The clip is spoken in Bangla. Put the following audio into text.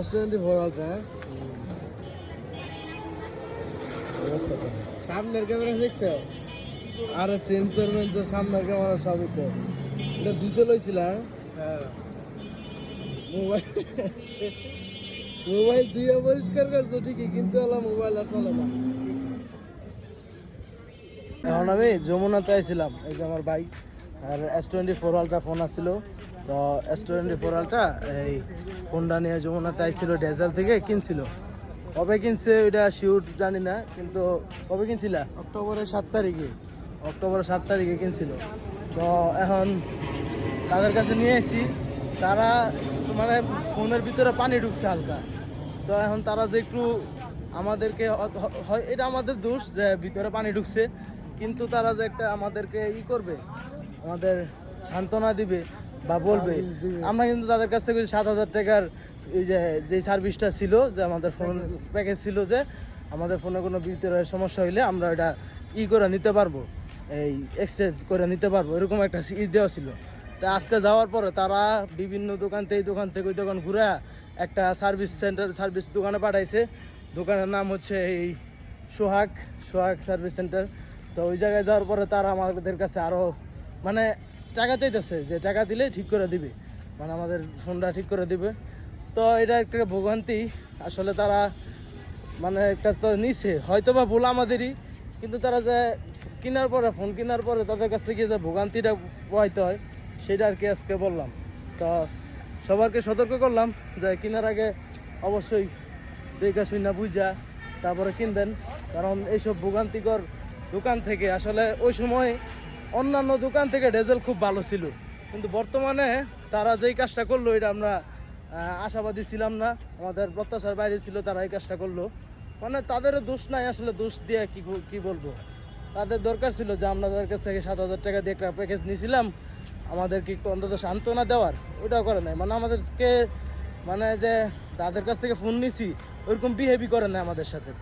S24 Ultra সামনের ক্যামেরা দেখছো আর সেন্সর মেন্সর সামনের ক্যামেরা সবই তো এটা দুটো লইছিলাম মোবাইল মোবাইল দিয়ে পরিষ্কার করছো ঠিকই কিন্তু হলো মোবাইল আর চলে না। এখন আমি যমুনাতে আইছিলাম, এই যে আমার বাইক আর S24 Ultra ফোন আসছিল। তো S24 Ultra এই ফোনটা নিয়ে যমুনাতে আইছিল, ডেজাল থেকে কিনছিল। কবে কিনছে ওইটা শিওর জানি না, কিন্তু কবে কিনছিল? অক্টোবরের 7 তারিখে। অক্টোবরের 7 তারিখে কিনছিল। তো এখন তাদের কাছে নিয়ে এসেছি, তারা মানে ফোনের ভিতরে পানি ঢুকছে হালকা। তো এখন তারা যে একটু আমাদেরকে এটা আমাদের দোষ যে ভিতরে পানি ঢুকছে, কিন্তু তারা যে একটা আমাদেরকে করবে, আমাদের সান্ত্বনা দিবে বা বলবে। আমরা কিন্তু তাদের কাছ থেকে 7,000 টাকার এই যে সার্ভিসটা ছিল, যে আমাদের ফোন প্যাকেজ ছিল, যে আমাদের ফোনে কোনো ভিতরে সমস্যা হইলে আমরা এটা করে নিতে পারবো, এই এক্সচেঞ্জ করে নিতে পারবো, এরকম একটা দেওয়া ছিল। তা আজকে যাওয়ার পরে তারা বিভিন্ন দোকান থেকে এই দোকান থেকে ওই দোকান ঘুরে একটা সার্ভিস দোকানে পাঠাইছে। দোকানের নাম হচ্ছে এই সোহাগ সার্ভিস সেন্টার। তো ওই জায়গায় যাওয়ার পরে তারা আমাদের কাছে আরও মানে টাকা চাইতেছে, যে টাকা দিলে ঠিক করে দিবে, মানে আমাদের ফোনটা ঠিক করে দিবে। তো এটা একটা ভোগান্তি আসলে। তারা মানে একটা তো নিছে, হয়তো বা ভুল আমাদেরই, কিন্তু তারা যে ফোন কেনার পরে তাদের কাছ থেকে যে ভোগান্তিটা পোহাইতে হয় সেটা আর কি আজকে বললাম। তো সবারকে সতর্ক করলাম যে কেনার আগে অবশ্যই দেখা শুনা বুঝা তারপরে কিনবেন, কারণ এইসব ভোগান্তিকর দোকান থেকে আসলে ওই সময় অন্যান্য দোকান থেকে ডেজেল খুব ভালো ছিল, কিন্তু বর্তমানে তারা যেই কাজটা করলো এটা আমরা আশাবাদী ছিলাম না, আমাদের প্রত্যাশার বাইরে ছিল। তারা এই কাজটা করলো, মানে তাদেরও দোষ নাই আসলে, দোষ দিয়ে কি বলবো। তাদের দরকার ছিল যে আমাদের কাছ থেকে 7,000 টাকা দিয়ে একটা প্যাকেজ নিয়েছিলাম, আমাদেরকে একটু অন্তত সান্ত্বনা দেওয়ার, ওইটাও করে নাই। মানে আমাদেরকে মানে যে তাদের কাছ থেকে ফোন নিছি ওইরকম বিহেভই করে না আমাদের সাথে।